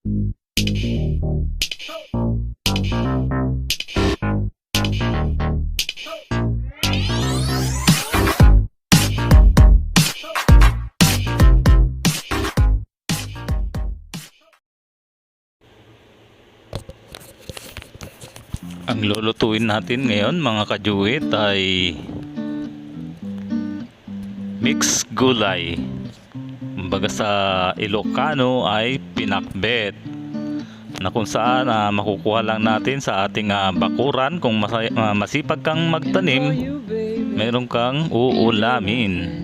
Ang lulutuin natin ngayon mga kajuit ay mixed gulay. Kumbaga sa Ilocano ay pinakbet, na kung saan makukuha lang natin sa ating bakuran. Kung masipag kang magtanim, meron kang uulamin.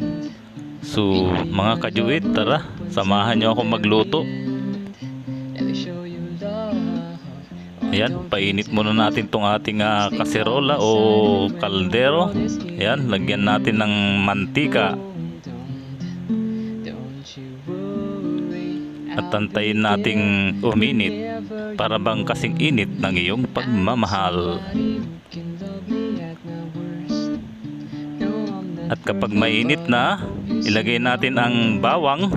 So mga kajuit, tara, samahan nyo ako magluto. Ayan, painit muna natin tong ating kaserola o kaldero. Ayan, lagyan natin ng mantika. At tantayin nating uminit para bang kasing init ng iyong pagmamahal. At kapag mainit na, ilagay natin ang bawang.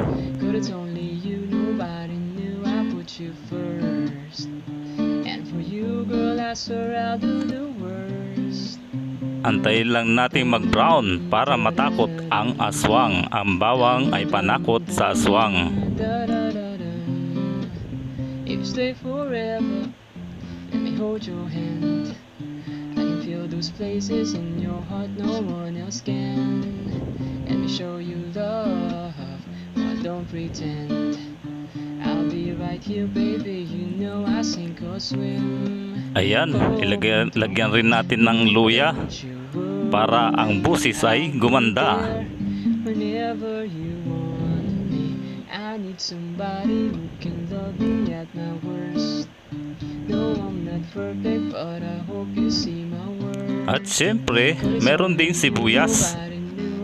Antayin lang natin mag-brown para matakot ang aswang. Ang bawang ay panakot sa aswang. If you stay forever, let me hold your hand. I can feel those places in your heart no one else can. Let me show you love, but don't pretend. I'll be right here, baby, you know I sink or swim. Ayan, lagyan rin natin ng luya para ang busis ay gumanda. Whenever you want me, I need somebody who can love me at my worst. No, I'm not perfect, but I hope you see my worth. At syempre, meron ding sibuyas.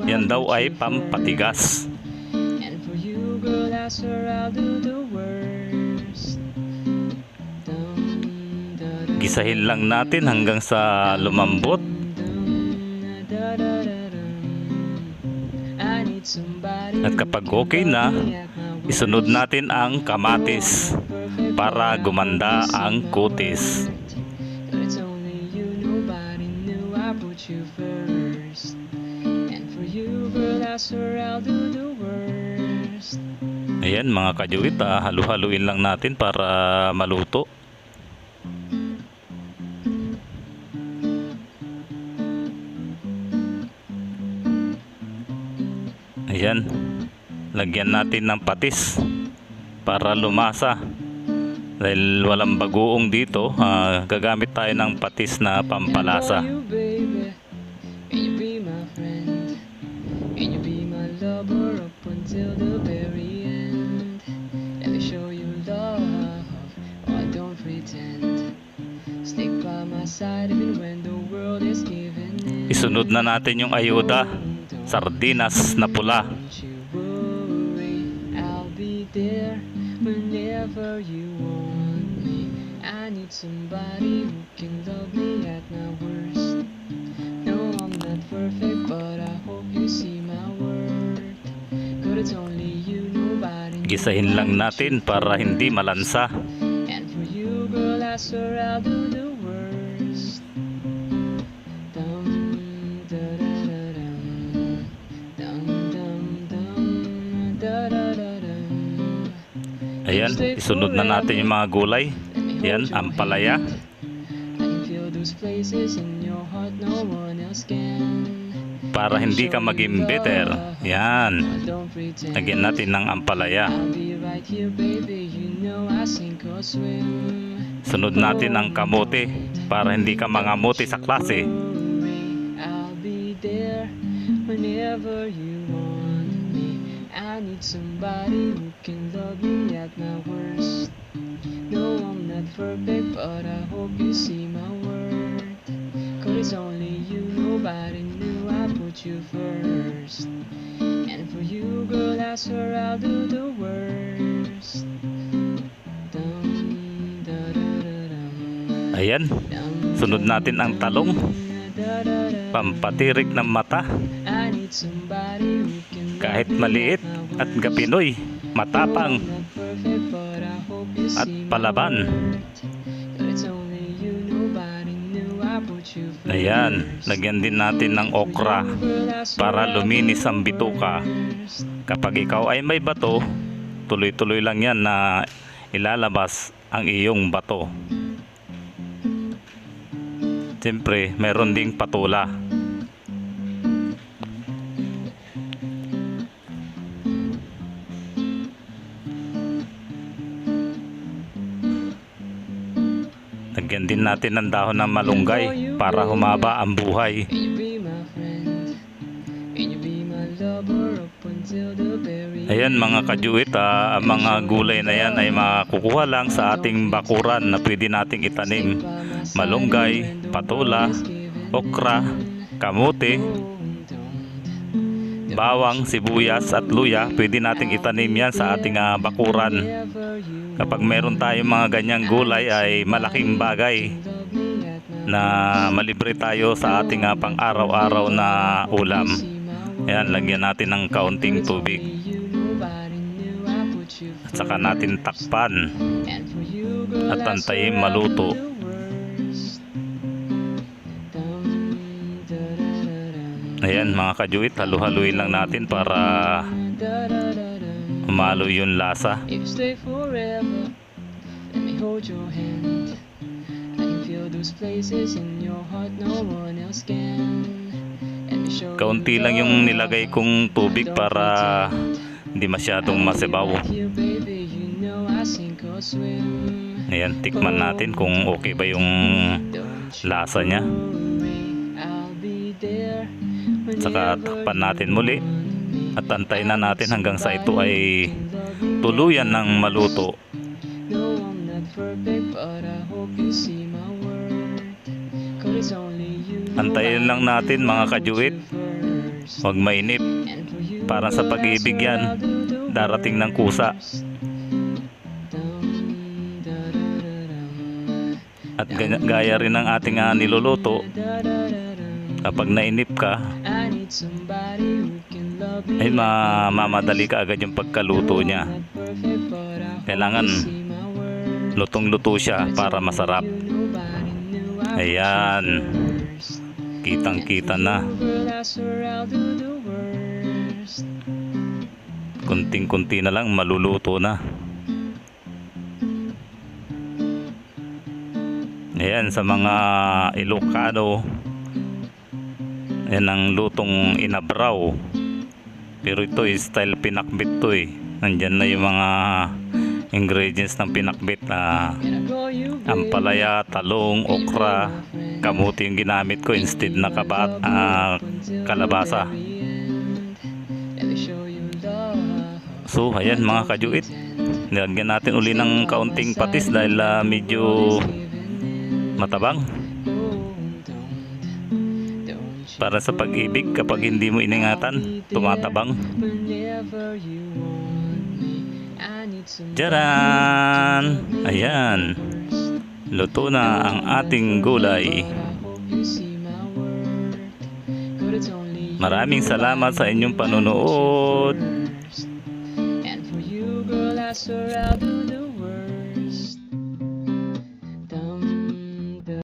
Yan daw ay pampatigas. And for you, girl, I swear I'll do the worst. Gisahin lang natin hanggang sa lumambot. At kapag okay na, isunod natin ang kamatis para gumanda ang kutis. Ayan mga kajuit, halu-haluin lang natin para maluto. Ayan, lagyan natin ng patis para lumasa. Dahil walang bagoong dito, gagamit tayo ng patis na pampalasa. Isunod na natin yung ayuda, sardinas na pula. I'll be there whenever you want me. I need somebody who can love me at my worst. No, I'm not perfect, but I hope you see my worth. But it's only you, nobody. Gisahin lang natin para hindi malansa. And for you, girl, I swear I'll do the worst. Ayan, isunod na natin yung mga gulay. Ayan, ampalaya. Para hindi ka maging bitter. Ayan, lagyan natin ng ampalaya. Sunod natin ang kamote para hindi ka mangamote sa klase. Whenever you want me, I need somebody who can love me at my worst. No, I'm not perfect, but I hope you see my worth. Cause it's only you, nobody knew I put you first. And for you, girl, I swear I'll do the worst. Ayan, sunod natin ang talong, pampatirik ng mata. Kahit maliit at gapinoy, matapang. I hope you at see my palaban. worth. 'Cause it's only you, nobody knew I put you first. Ayan, lagyan din natin ng okra para luminis ang bituka. Kapag ikaw ay may bato, tuloy-tuloy lang yan na ilalabas ang iyong bato. Siyempre, meron ding patula. Lagyan din natin ng dahon ng malunggay para humaba ang buhay. Can you be my friend? Can you be my lover up until the very Ayan mga kajuit, ang mga gulay na yan ay makukuha lang sa ating bakuran na pwede nating itanim. Malunggay, patula, okra, kamote, bawang, sibuyas at luya, pwede nating itanim yan sa ating bakuran. Kapag meron tayong mga ganyang gulay ay malaking bagay na malibre tayo sa ating pang araw-araw na ulam. Ayan, lagyan natin ng kaunting tubig at saka natin takpan at antayin maluto. Ayan mga kajuit, halu-haluin lang natin para umalo yung lasa. If you stay forever, let me hold your hand. I can feel those places in your heart no one else can. Let me show Kaunti you lang yung love. nilagay kong tubig para hindi masyadong masabaw. You, baby, you know I sink or swim. Ayan, tikman natin kung okay ba yung lasa niya. I'll be there Saka takpan natin muli at antayin na natin hanggang sa ito ay tuluyan ng maluto. No, I'm not perfect, but I hope you see my worth. 'Cause it's only you, Antayin lang natin mga kajuit, first. huwag mainip. And for you, Para sa pag-ibig yan, darating ng kusa. At gaya rin ng ating niluluto, kapag nainip ka, I need somebody who can love me. ay mamadali ka agad yung pagkaluto niya. Not perfect, but I hope Kailangan you see my worth. lutong-luto siya para masarap. Nobody knew I put you Ayan, first. kitang-kita na. Girl, I swear I'll do the worst. Kunting-kunti na lang maluluto na. Ayan, sa mga Ilocano, yan ang lutong inabraw. Pero ito is style pinakbit to eh. Nandyan na yung mga ingredients ng pinakbit na Can I call you baby? ampalaya, talong, okra, kamuti yung ginamit ko instead na kalabasa. Let me show you love. So ayan mga kajuit, nilagyan natin uli ng kaunting patis dahil medyo matabang. Para sa pag-ibig, kapag hindi mo iningatan, tumatabang. Jaran! Ayan, luto na ang ating gulay. Maraming salamat sa inyong panonood. And for you, girl, I swear I'll do the worst. Dum, dum.